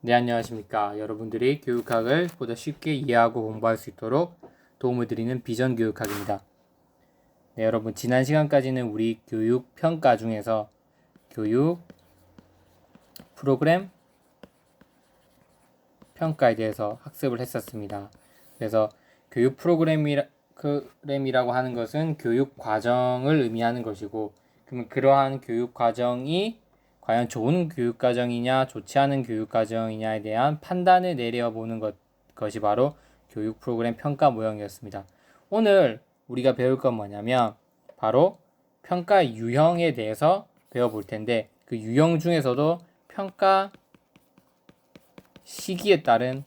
네, 안녕하십니까. 여러분들이 교육학을 보다 쉽게 이해하고 공부할 수 있도록 도움을 드리는 비전 교육학입니다. 네, 여러분, 지난 시간까지는 우리 교육 평가 중에서 교육 프로그램 평가에 대해서 학습을 했었습니다. 그래서 교육 프로그램이라고 하는 것은 교육 과정을 의미하는 것이고, 그러면 그러한 교육 과정이 과연 좋은 교육 과정이냐 좋지 않은 교육 과정이냐에 대한 판단을 내려보는 것이 바로 교육 프로그램 평가 모형이었습니다. 오늘 우리가 배울 건 뭐냐면 바로 평가 유형에 대해서 배워볼 텐데, 그 유형 중에서도 평가 시기에 따른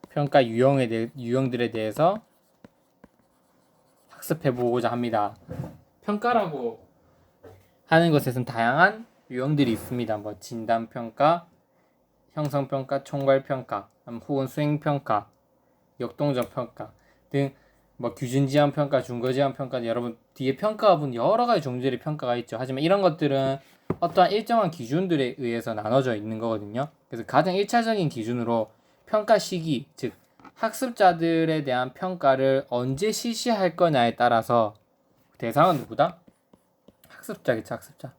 평가 유형들에 대해서 학습해보고자 합니다. 평가라고 하는 것에는 다양한 유형들이 있습니다. 뭐 진단평가, 형성평가, 총괄평가, 혹은 수행평가, 역동적평가 등 뭐 규준지향평가, 준거지향평가, 여러분 뒤에 평가가 본 여러 가지 종류의 평가가 있죠. 하지만 이런 것들은 어떠한 일정한 기준들에 의해서 나눠져 있는 거거든요. 그래서 가장 1차적인 기준으로 평가 시기, 즉 학습자들에 대한 평가를 언제 실시할 거냐에 따라서 대상은 누구다? 학습자겠죠, 학습자.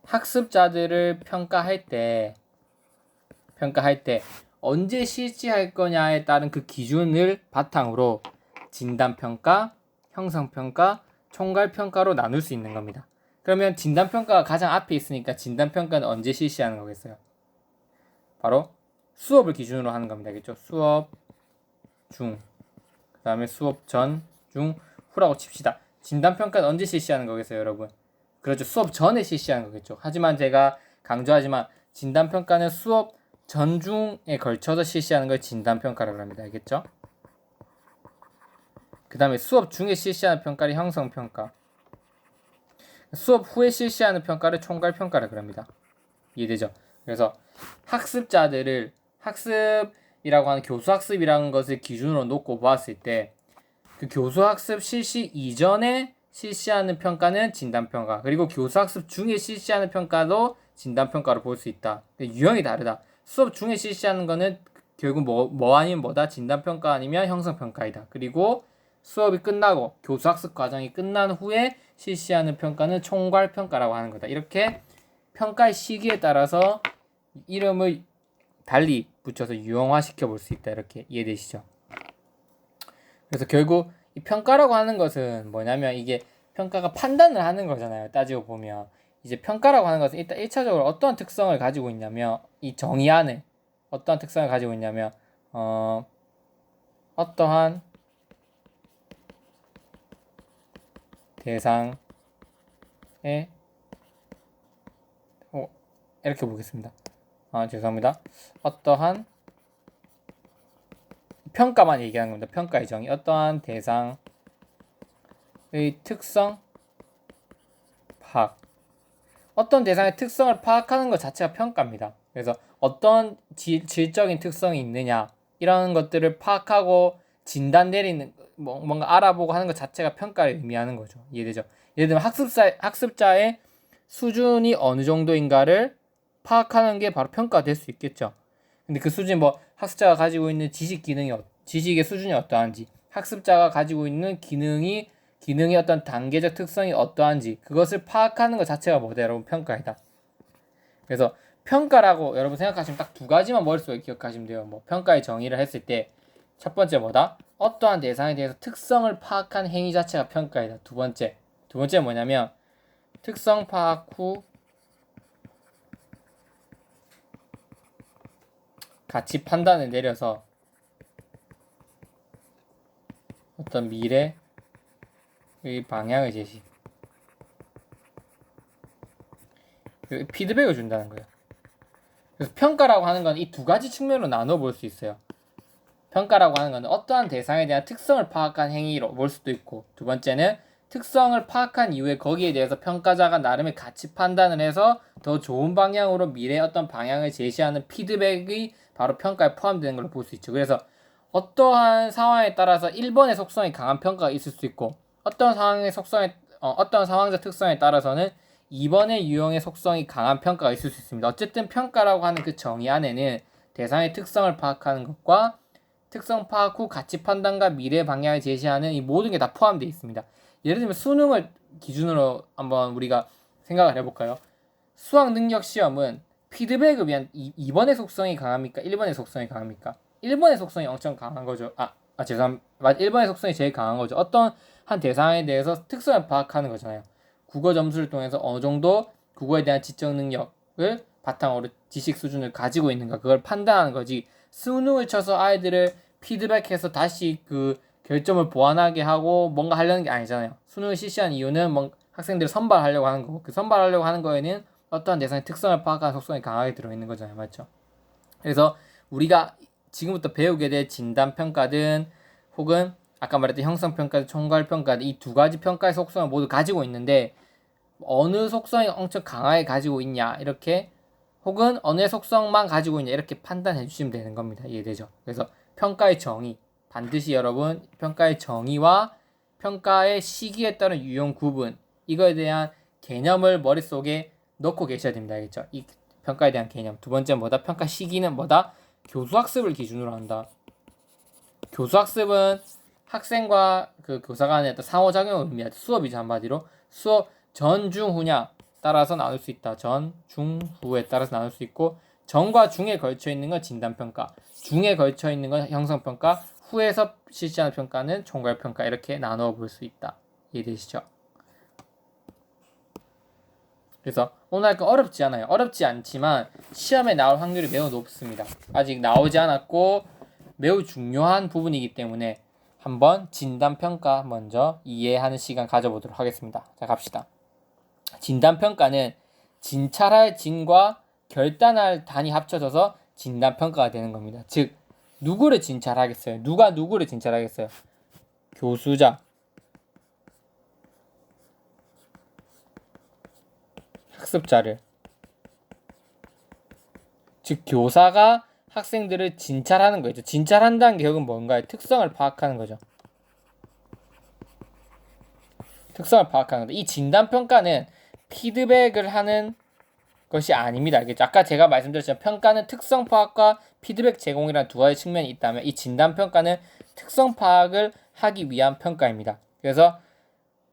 학습자들을 평가할 때 언제 실시할 거냐에 따른 그 기준을 바탕으로 진단평가, 형성평가, 총괄평가로 나눌 수 있는 겁니다. 그러면 진단평가가 가장 앞에 있으니까 진단평가는 언제 실시하는 거겠어요? 바로 수업을 기준으로 하는 겁니다. 알겠죠? 수업 중, 그 다음에 수업 전, 중, 후라고 칩시다. 진단평가는 언제 실시하는 거겠어요, 여러분? 그렇죠. 수업 전에 실시하는 거겠죠. 하지만 제가 강조하지만 진단평가는 수업 전중에 걸쳐서 실시하는 걸 진단평가라고 합니다. 알겠죠? 그 다음에 수업 중에 실시하는 평가를 형성평가, 수업 후에 실시하는 평가를 총괄평가라고 합니다. 이해되죠? 그래서 학습자들을 학습이라고 하는 교수학습이라는 것을 기준으로 놓고 보았을 때 그 교수학습 실시 이전에 실시하는 평가는 진단평가, 그리고 교수학습 중에 실시하는 평가도 진단평가로 볼 수 있다. 유형이 다르다. 수업 중에 실시하는 거는 결국 뭐 아니면 뭐다? 진단평가 아니면 형성평가이다. 그리고 수업이 끝나고 교수학습 과정이 끝난 후에 실시하는 평가는 총괄평가라고 하는 거다. 이렇게 평가의 시기에 따라서 이름을 달리 붙여서 유형화시켜 볼 수 있다. 이렇게 이해되시죠? 그래서 결국 이 평가라고 하는 것은 뭐냐면 이게 평가가 판단을 하는 거잖아요. 따지고 보면 이제 평가라고 하는 것은 일단 1차적으로 어떠한 특성을 가지고 있냐면 이 정의 안에 어떠한 특성을 가지고 있냐면 어떠한 대상에 이렇게 보겠습니다. 죄송합니다. 어떠한 평가만 얘기하는 겁니다. 평가의 정의. 어떠한 대상의 특성 파악. 어떤 대상의 특성을 파악하는 것 자체가 평가입니다. 그래서 어떤 질적인 특성이 있느냐 이런 것들을 파악하고 진단 내리는 뭔가 알아보고 하는 것 자체가 평가를 의미하는 거죠. 이해되죠? 예를 들면 학습자의 수준이 어느 정도인가를 파악하는 게 바로 평가가 될 수 있겠죠. 근데 그 수준이 뭐 학습자가 가지고 있는 지식의 수준이 어떠한지, 학습자가 가지고 있는 기능의 어떤 단계적 특성이 어떠한지 그것을 파악하는 것 자체가 뭐다, 여러분? 평가이다. 그래서 평가라고 여러분 생각하시면 딱 두 가지만 머릿속에 기억하시면 돼요. 뭐 평가의 정의를 했을 때 첫 번째 뭐다? 어떠한 대상에 대해서 특성을 파악한 행위 자체가 평가이다. 두 번째 뭐냐면 특성 파악 후 가치 판단을 내려서 어떤 미래의 방향을 제시, 피드백을 준다는 거예요. 그래서 평가라고 하는 건 이 두 가지 측면으로 나눠 볼 수 있어요. 평가라고 하는 건 어떠한 대상에 대한 특성을 파악한 행위로 볼 수도 있고, 두 번째는 특성을 파악한 이후에 거기에 대해서 평가자가 나름의 가치 판단을 해서 더 좋은 방향으로 미래의 어떤 방향을 제시하는 피드백이 바로 평가에 포함되는 걸로 볼 수 있죠. 그래서 어떠한 상황에 따라서 1번의 속성이 강한 평가가 있을 수 있고, 어떤 상황적 특성에 따라서는 2번의 유형의 속성이 강한 평가가 있을 수 있습니다. 어쨌든 평가라고 하는 그 정의 안에는 대상의 특성을 파악하는 것과 특성 파악 후 가치 판단과 미래 방향을 제시하는 이 모든 게 다 포함되어 있습니다. 예를 들면 수능을 기준으로 한번 우리가 생각을 해볼까요? 수학 능력 시험은 피드백을 위한 2번의 속성이 강합니까? 1번의 속성이 강합니까? 1번의 속성이 엄청 강한 거죠. 죄송합니다. 1번의 속성이 제일 강한 거죠. 어떤 한 대상에 대해서 특성을 파악하는 거잖아요. 국어 점수를 통해서 어느 정도 국어에 대한 지적 능력을 바탕으로 지식 수준을 가지고 있는가 그걸 판단하는 거지. 수능을 쳐서 아이들을 피드백해서 다시 그 결점을 보완하게 하고 뭔가 하려는 게 아니잖아요. 수능을 실시한 이유는 학생들을 선발하려고 하는 거고 그 선발하려고 하는 거에는 어떠한 대상의 특성을 파악하는 속성이 강하게 들어있는 거잖아요. 맞죠? 그래서 우리가 지금부터 배우게 될 진단평가든 혹은 아까 말했던 형성평가든 총괄평가든 이 두 가지 평가의 속성을 모두 가지고 있는데 어느 속성이 엄청 강하게 가지고 있냐 이렇게 혹은 어느 속성만 가지고 있냐 이렇게 판단해 주시면 되는 겁니다. 이해되죠? 그래서 평가의 정의 반드시 여러분 평가의 정의와 평가의 시기에 따른 유형 구분 이거에 대한 개념을 머릿속에 넣고 계셔야 됩니다. 알겠죠? 이 평가에 대한 개념. 두 번째 뭐다? 평가 시기는 뭐다? 교수학습을 기준으로 한다. 교수학습은 학생과 그 교사 간의 어떤 상호작용을 의미하죠. 수업이죠. 한마디로. 수업 전, 중, 후냐 따라서 나눌 수 있다. 전, 중, 후에 따라서 나눌 수 있고 전과 중에 걸쳐 있는 건 진단평가, 중에 걸쳐 있는 건 형성평가, 후에서 실시하는 평가는 총괄평가 이렇게 나누어 볼 수 있다. 이해되시죠? 그래서 오늘 할 거 어렵지 않아요. 어렵지 않지만 시험에 나올 확률이 매우 높습니다. 아직 나오지 않았고 매우 중요한 부분이기 때문에 한번 진단평가 먼저 이해하는 시간 가져보도록 하겠습니다. 자, 갑시다. 진단평가는 진찰할 진과 결단할 단이 합쳐져서 진단평가가 되는 겁니다. 즉 누구를 진찰하겠어요? 누가 누구를 진찰하겠어요? 교수자, 학습자를. 즉 교사가 학생들을 진찰하는 거죠. 진찰한다는 게 결국은 뭔가요? 특성을 파악하는 거죠. 특성을 파악하는 거죠. 이 진단평가는 피드백을 하는 것이 아닙니다. 알겠죠? 아까 제가 말씀드렸지만 평가는 특성 파악과 피드백 제공이라는 두 가지 측면이 있다면 이 진단평가는 특성 파악을 하기 위한 평가입니다. 그래서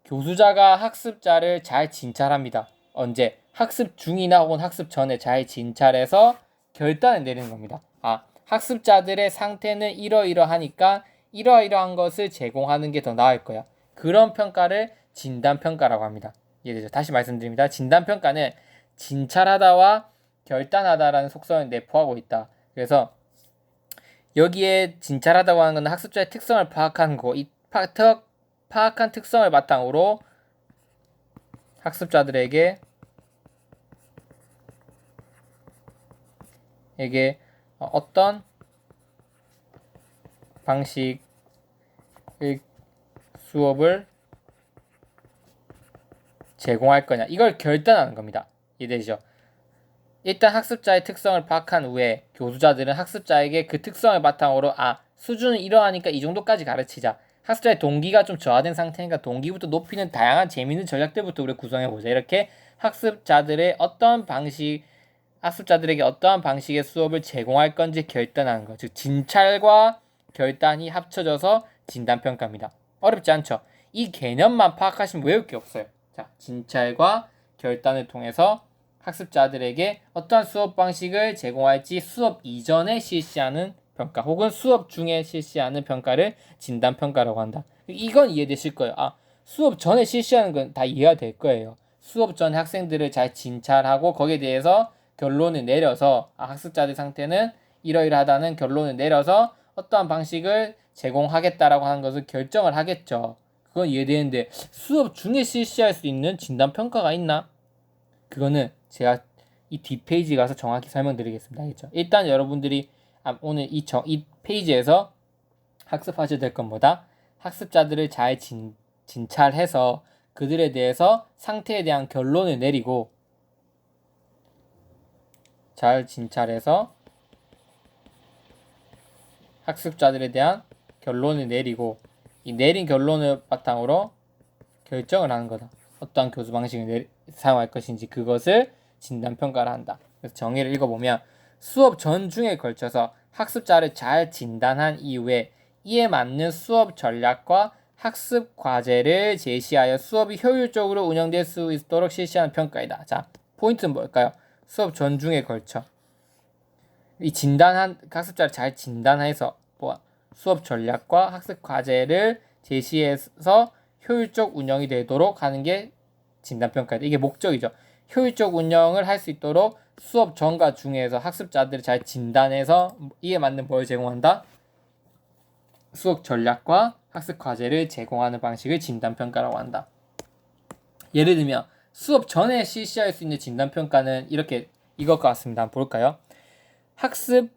교수자가 학습자를 잘 진찰합니다. 언제? 학습 중이나 혹은 학습 전에 잘 진찰해서 결단을 내리는 겁니다. 학습자들의 상태는 이러이러하니까 이러이러한 것을 제공하는 게 더 나을 거야. 그런 평가를 진단평가라고 합니다. 이해되죠? 다시 말씀드립니다. 진단평가는 진찰하다와 결단하다라는 속성을 내포하고 있다. 그래서 여기에 진찰하다고 하는 건 학습자의 특성을 파악하는 거. 이 파악한 특성을 바탕으로 학습자들에게 어떤 방식의 수업을 제공할 거냐 이걸 결단하는 겁니다. 이해되죠? 일단 학습자의 특성을 파악한 후에 교수자들은 학습자에게 그 특성을 바탕으로 수준은 이러하니까 이 정도까지 가르치자. 학습자의 동기가 좀 저하된 상태니까 동기부터 높이는 다양한 재미있는 전략들부터 우리 구성해보자. 이렇게 학습자들에게 어떠한 방식의 수업을 제공할 건지 결단하는 거. 즉 진찰과 결단이 합쳐져서 진단평가입니다. 어렵지 않죠? 이 개념만 파악하시면 외울 게 없어요. 자, 진찰과 결단을 통해서 학습자들에게 어떠한 수업 방식을 제공할지 수업 이전에 실시하는 평가 혹은 수업 중에 실시하는 평가를 진단평가라고 한다. 이건 이해되실 거예요. 수업 전에 실시하는 건 다 이해가 될 거예요. 수업 전에 학생들을 잘 진찰하고 거기에 대해서 결론을 내려서 학습자들 상태는 이러이러하다는 결론을 내려서 어떠한 방식을 제공하겠다라고 하는 것을 결정을 하겠죠. 그건 이해되는데 수업 중에 실시할 수 있는 진단평가가 있나? 그거는 제가 이 뒷페이지 가서 정확히 설명드리겠습니다. 알겠죠? 일단 여러분들이 오늘 이 페이지에서 학습하셔야 될 건 뭐다? 학습자들을 잘 진찰해서 그들에 대해서 상태에 대한 결론을 내리고 잘 진찰해서 학습자들에 대한 결론을 내리고 이 내린 결론을 바탕으로 결정을 하는 거다. 어떠한 교수 방식을 사용할 것인지 그것을 진단평가를 한다. 그래서 정의를 읽어보면 수업 전중에 걸쳐서 학습자를 잘 진단한 이후에 이에 맞는 수업 전략과 학습 과제를 제시하여 수업이 효율적으로 운영될 수 있도록 실시하는 평가이다. 자, 포인트는 뭘까요? 수업 전중에 걸쳐 이 진단한 학습자를 잘 진단해서 수업 전략과 학습 과제를 제시해서 효율적 운영이 되도록 하는 게 진단평가이다. 이게 목적이죠. 효율적 운영을 할 수 있도록 수업 전과 중에서 학습자들을 잘 진단해서 이에 맞는 뭘 제공한다? 수업 전략과 학습 과제를 제공하는 방식을 진단평가라고 한다. 예를 들면 수업 전에 실시할 수 있는 진단평가는 이렇게 이것과 같습니다. 한번 볼까요? 학습을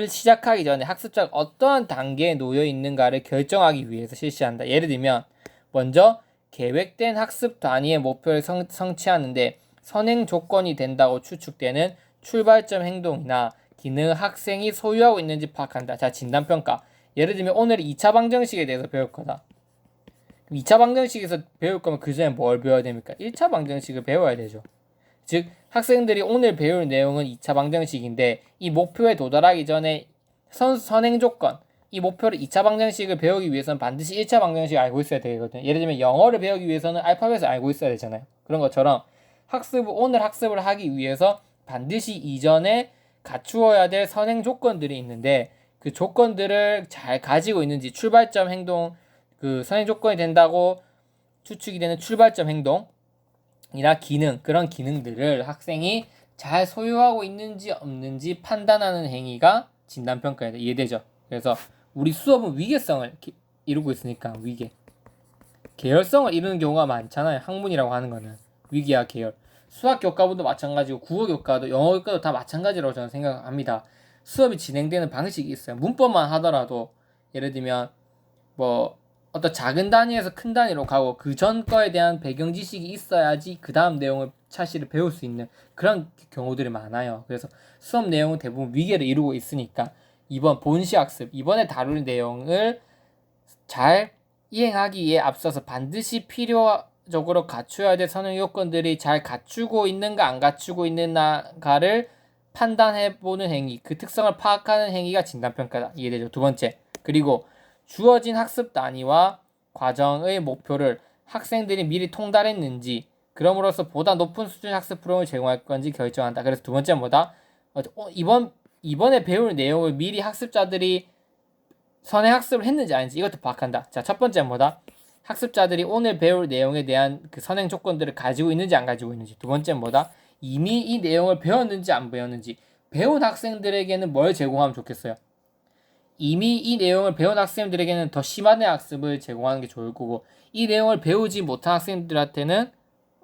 시작하기 전에 학습자가 어떠한 단계에 놓여 있는가를 결정하기 위해서 실시한다. 예를 들면 먼저 계획된 학습 단위의 목표를 성취하는데 선행 조건이 된다고 추측되는 출발점 행동이나 기능 학생이 소유하고 있는지 파악한다. 자, 진단평가. 예를 들면 오늘 2차 방정식에 대해서 배울 거다. 2차 방정식에서 배울 거면 그 전에 뭘 배워야 됩니까? 1차 방정식을 배워야 되죠. 즉 학생들이 오늘 배울 내용은 2차 방정식인데 이 목표에 도달하기 전에 선행 조건, 이 목표를 2차 방정식을 배우기 위해서는 반드시 1차 방정식을 알고 있어야 되거든요. 예를 들면 영어를 배우기 위해서는 알파벳을 알고 있어야 되잖아요. 그런 것처럼 오늘 학습을 하기 위해서 반드시 이전에 갖추어야 될 선행 조건들이 있는데 그 조건들을 잘 가지고 있는지 출발점 행동, 그 선행 조건이 된다고 추측이 되는 출발점 행동이나 기능, 그런 기능들을 학생이 잘 소유하고 있는지 없는지 판단하는 행위가 진단평가에다 이해되죠. 그래서 우리 수업은 위계성을 이루고 있으니까 위계. 계열성을 이루는 경우가 많잖아요. 학문이라고 하는 거는 위계와 계열. 수학 교과부도 마찬가지고 국어 교과도 영어 교과도 다 마찬가지라고 저는 생각합니다. 수업이 진행되는 방식이 있어요. 문법만 하더라도 예를 들면 뭐 어떤 작은 단위에서 큰 단위로 가고 그 전 거에 대한 배경 지식이 있어야지 그 다음 내용을 차시를 배울 수 있는 그런 경우들이 많아요. 그래서 수업 내용은 대부분 위계를 이루고 있으니까 이번 본시학습, 이번에 다룰 내용을 잘 이행하기에 앞서서 반드시 필요적으로 갖춰야 될 선행 요건들이 잘 갖추고 있는가 안 갖추고 있는가를 판단해보는 행위, 그 특성을 파악하는 행위가 진단평가다. 이해되죠? 두 번째, 그리고 주어진 학습 단위와 과정의 목표를 학생들이 미리 통달했는지, 그럼으로써 보다 높은 수준의 학습 프로그램을 제공할 건지 결정한다. 그래서 두 번째는 뭐다? 이번에 배울 내용을 미리 학습자들이 선행 학습을 했는지 아닌지 이것도 파악한다. 자, 첫 번째는 뭐다? 학습자들이 오늘 배울 내용에 대한 그 선행 조건들을 가지고 있는지 안 가지고 있는지. 두 번째는 뭐다? 이미 이 내용을 배웠는지 안 배웠는지. 배운 학생들에게는 뭘 제공하면 좋겠어요? 이미 이 내용을 배운 학생들에게는 더 심한 학습을 제공하는 게 좋을 거고, 이 내용을 배우지 못한 학생들한테는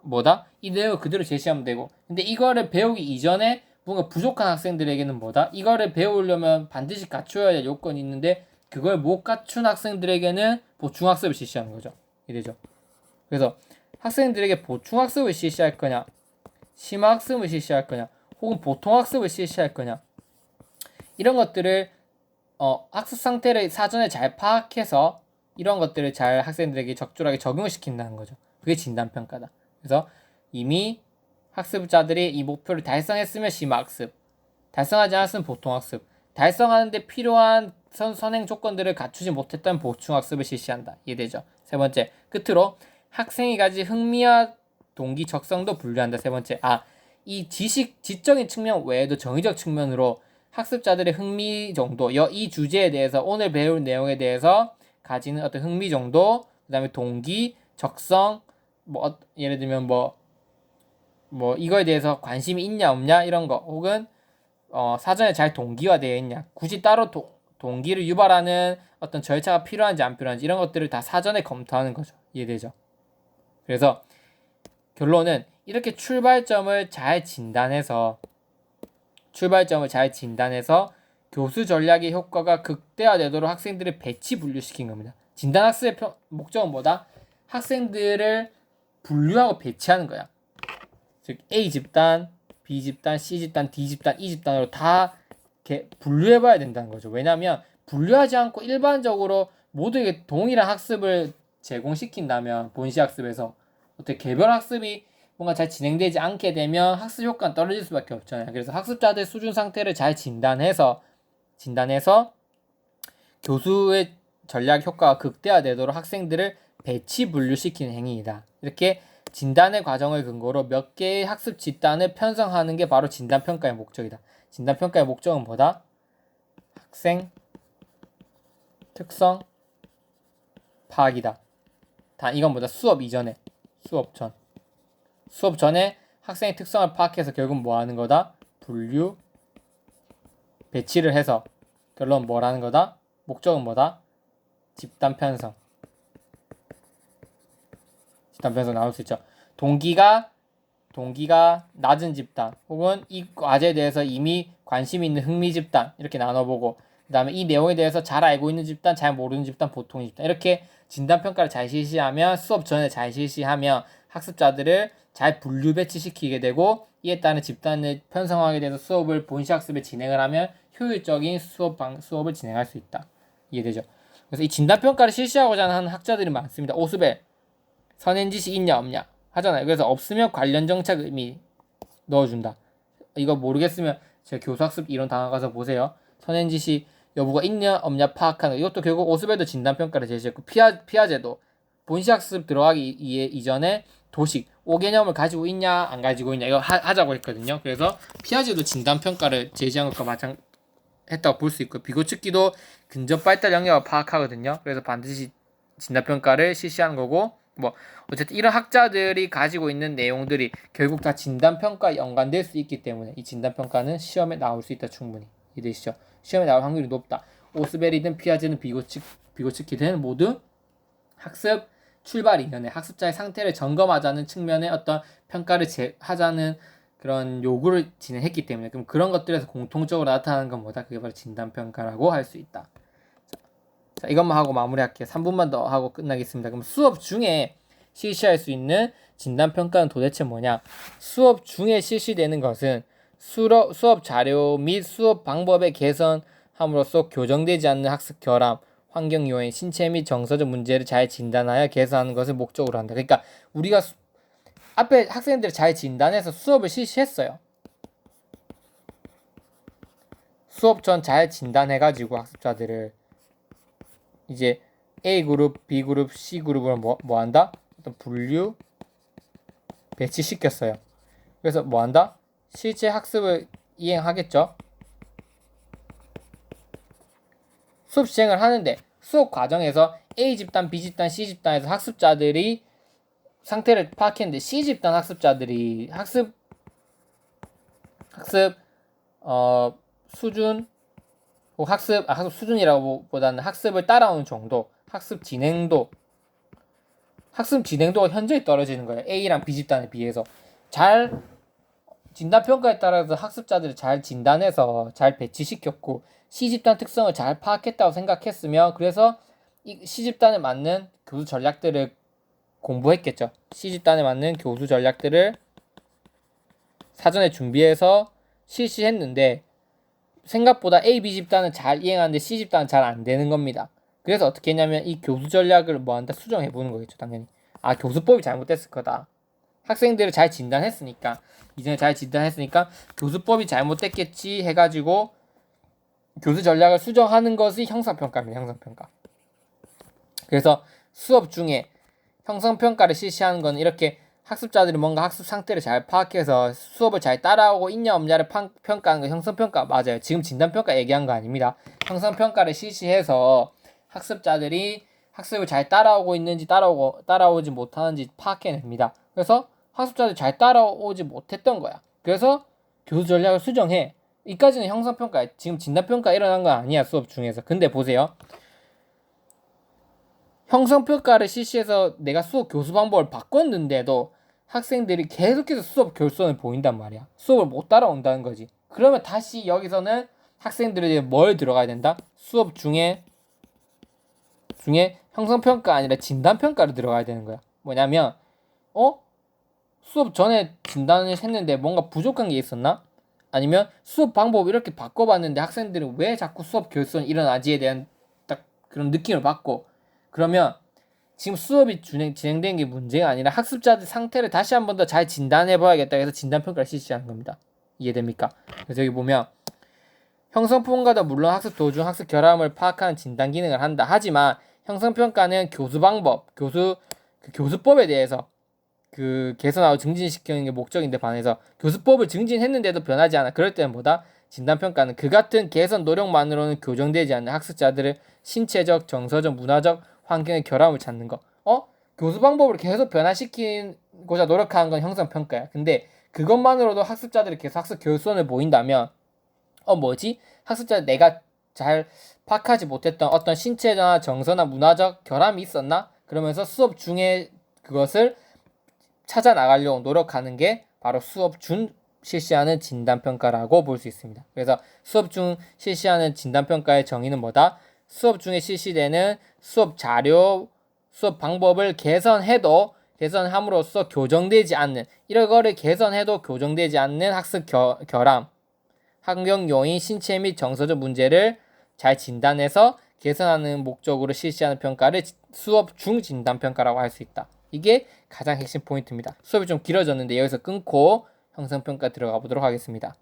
뭐다? 이 내용을 그대로 제시하면 되고, 근데 이거를 배우기 이전에 뭔가 부족한 학생들에게는 뭐다? 이거를 배우려면 반드시 갖춰야 할 요건이 있는데 그걸 못 갖춘 학생들에게는 보충학습을 실시하는 거죠. 이래죠. 그래서 학생들에게 보충학습을 실시할 거냐, 심화학습을 실시할 거냐, 혹은 보통학습을 실시할 거냐, 이런 것들을 학습 상태를 사전에 잘 파악해서 이런 것들을 잘 학생들에게 적절하게 적용을 시킨다는 거죠. 그게 진단평가다. 그래서 이미 학습자들이 이 목표를 달성했으면 심화학습, 달성하지 않았으면 보통학습, 달성하는데 필요한 선행 조건들을 갖추지 못했던 보충학습을 실시한다. 이해되죠? 세 번째, 끝으로 학생이 가진 흥미와 동기, 적성도 분류한다. 세 번째, 이 지적인 측면 외에도 정의적 측면으로 학습자들의 흥미 정도, 이 주제에 대해서 오늘 배울 내용에 대해서 가지는 어떤 흥미 정도, 그 다음에 동기, 적성, 예를 들면 이거에 대해서 관심이 있냐 없냐 이런 거, 혹은 사전에 잘 동기화되어 있냐, 굳이 따로 동기를 유발하는 어떤 절차가 필요한지 안 필요한지 이런 것들을 다 사전에 검토하는 거죠. 이해되죠? 그래서 결론은 이렇게 출발점을 잘 진단해서 교수 전략의 효과가 극대화되도록 학생들을 배치 분류시킨 겁니다. 진단학습의 목적은 뭐다? 학생들을 분류하고 배치하는 거야. 즉 A 집단, B 집단, C 집단, D 집단, E 집단으로 다 이렇게 분류해봐야 된다는 거죠. 왜냐하면 분류하지 않고 일반적으로 모두에게 동일한 학습을 제공시킨다면 본시학습에서 어떻게 개별 학습이 뭔가 잘 진행되지 않게 되면 학습 효과는 떨어질 수밖에 없잖아요. 그래서 학습자들 수준 상태를 잘 진단해서 교수의 전략 효과가 극대화되도록 학생들을 배치 분류시키는 행위이다. 이렇게 진단의 과정을 근거로 몇 개의 학습 집단을 편성하는 게 바로 진단평가의 목적이다. 진단평가의 목적은 뭐다? 학생 특성 파악이다. 단 이건 뭐다? 수업 이전에, 수업 전에 학생의 특성을 파악해서 결국 뭐 하는 거다? 분류, 배치를 해서 결론 뭐라는 거다? 목적은 뭐다? 집단 편성 나올 수 있죠. 동기가 낮은 집단 혹은 이 과제에 대해서 이미 관심 있는 흥미 집단 이렇게 나눠보고 그 다음에 이 내용에 대해서 잘 알고 있는 집단, 잘 모르는 집단, 보통 집단 이렇게 진단평가를 잘 실시하면 수업 전에 잘 실시하면 학습자들을 잘 분류 배치시키게 되고 이에 따른 집단을 편성하게 돼서 수업을 본시학습에 진행을 하면 효율적인 수업을 진행할 수 있다. 이해되죠? 그래서 이 진단평가를 실시하고자 하는 학자들이 많습니다. 오스벨 선행지시 있냐 없냐 하잖아요. 그래서 없으면 관련 정책 의미 넣어준다. 이거 모르겠으면 제가 교수학습 이론 단원 가서 보세요. 선행지시 여부가 있냐 없냐 파악하는 거. 이것도 결국 오스벨도 진단평가를 제시했고 피아제도 본시학습 들어가기 이전에 도식 5개념을 가지고 있냐 안 가지고 있냐 이거 하자고 했거든요. 그래서 피아제도 진단평가를 제시한 것과 마찬가지했다고 볼 수 있고 비교측기도 근접 발달 영역을 파악하거든요. 그래서 반드시 진단평가를 실시하는 거고 뭐 어쨌든 이런 학자들이 가지고 있는 내용들이 결국 다 진단평가에 연관될 수 있기 때문에 이 진단평가는 시험에 나올 수 있다. 충분히 이해되시죠? 시험에 나올 확률이 높다. 오스벨이든 피아제든 비고치키든 모두 학습 출발 이전에 학습자의 상태를 점검하자는 측면의 어떤 평가를 하자는 그런 요구를 진행했기 때문에 그럼 그런 것들에서 공통적으로 나타나는 건 뭐다? 그게 바로 진단평가라고 할 수 있다. 자, 이것만 하고 마무리할게요. 3분만 더 하고 끝나겠습니다. 그럼 수업 중에 실시할 수 있는 진단평가는 도대체 뭐냐? 수업 중에 실시되는 것은 수업 자료 및 수업 방법의 개선함으로써 교정되지 않는 학습 결함, 환경 요인, 신체 및 정서적 문제를 잘 진단하여 개선하는 것을 목적으로 한다. 그러니까 우리가 앞에 학생들을 잘 진단해서 수업을 실시했어요. 수업 전 잘 진단해가지고 학습자들을 이제 A그룹, B그룹, C그룹을 뭐 한다? 어떤 분류, 배치시켰어요. 그래서 뭐 한다? 실제 학습을 이행하겠죠? 수업 시행을 하는데 수업 과정에서 A 집단, B 집단, C 집단에서 학습자들이 상태를 파악했는데 C 집단 학습자들이 학습 수준 학습 수준이라고 보다는 학습을 따라오는 정도, 학습 진행도가 현저히 떨어지는 거예요. A랑 B 집단에 비해서. 잘 진단평가에 따라서 학습자들을 잘 진단해서 잘 배치시켰고 C 집단 특성을 잘 파악했다고 생각했으며 그래서 이 C 집단에 맞는 교수 전략들을 공부했겠죠. C 집단에 맞는 교수 전략들을 사전에 준비해서 실시했는데 생각보다 A, B 집단은 잘 이행하는데 C 집단은 잘 안 되는 겁니다. 그래서 어떻게 했냐면 이 교수 전략을 뭐한다? 수정해 보는 거겠죠, 당연히. 아, 교수법이 잘못됐을 거다. 학생들을 잘 진단했으니까 이전에 잘 진단했으니까 교수법이 잘못됐겠지 해가지고 교수 전략을 수정하는 것이 형성평가입니다. 형성평가. 그래서 수업 중에 형성평가를 실시하는 건 이렇게 학습자들이 뭔가 학습 상태를 잘 파악해서 수업을 잘 따라오고 있냐 없냐를 평가하는 거 형성평가 맞아요. 지금 진단평가 얘기한 거 아닙니다. 형성평가를 실시해서 학습자들이 학습을 잘 따라오고 있는지 따라오지 못하는지 파악해냅니다. 그래서 학습자들이 잘 따라오지 못했던 거야. 그래서 교수 전략을 수정해. 이까지는 형성평가, 지금 진단평가 일어난 건 아니야, 수업 중에서. 근데 보세요. 형성평가를 실시해서 내가 수업 교수 방법을 바꿨는데도 학생들이 계속해서 수업 결손을 보인단 말이야. 수업을 못 따라온다는 거지. 그러면 다시 여기서는 학생들이 뭘 들어가야 된다? 수업 중에 형성평가 아니라 진단평가를 들어가야 되는 거야. 뭐냐면 수업 전에 진단을 했는데 뭔가 부족한 게 있었나? 아니면 수업 방법 이렇게 바꿔봤는데 학생들은 왜 자꾸 수업 결손이 일어나지에 대한 딱 그런 느낌을 받고 그러면 지금 수업이 진행된 게 문제가 아니라 학습자들 상태를 다시 한 번 더 잘 진단해 봐야겠다 해서 진단평가를 실시하는 겁니다. 이해됩니까? 그래서 여기 보면 형성평가도 물론 학습 도중 학습 결함을 파악하는 진단 기능을 한다. 하지만 형성평가는 교수 방법, 교수법에 대해서 개선하고 증진시키는 게 목적인데 반해서 교수법을 증진했는데도 변하지 않아. 그럴 때는 뭐다? 진단평가는 그 같은 개선 노력만으로는 교정되지 않는 학습자들의 신체적, 정서적, 문화적 환경의 결함을 찾는 거. 교수 방법을 계속 변화시키고자 노력하는 건 형성평가야. 근데 그것만으로도 학습자들이 계속 학습 결손을 보인다면 뭐지? 학습자 내가 잘 파악하지 못했던 어떤 신체나 정서나 문화적 결함이 있었나? 그러면서 수업 중에 그것을 찾아 나가려고 노력하는 게 바로 수업 중 실시하는 진단평가라고 볼 수 있습니다. 그래서 수업 중 실시하는 진단평가의 정의는 뭐다? 수업 중에 실시되는 수업 자료, 수업 방법을 개선함으로써 교정되지 않는, 이런 거를 개선해도 교정되지 않는 학습 결함, 환경 요인, 신체 및 정서적 문제를 잘 진단해서 개선하는 목적으로 실시하는 평가를 수업 중 진단평가라고 할 수 있다. 이게 가장 핵심 포인트입니다. 수업이 좀 길어졌는데 여기서 끊고 형성평가 들어가 보도록 하겠습니다.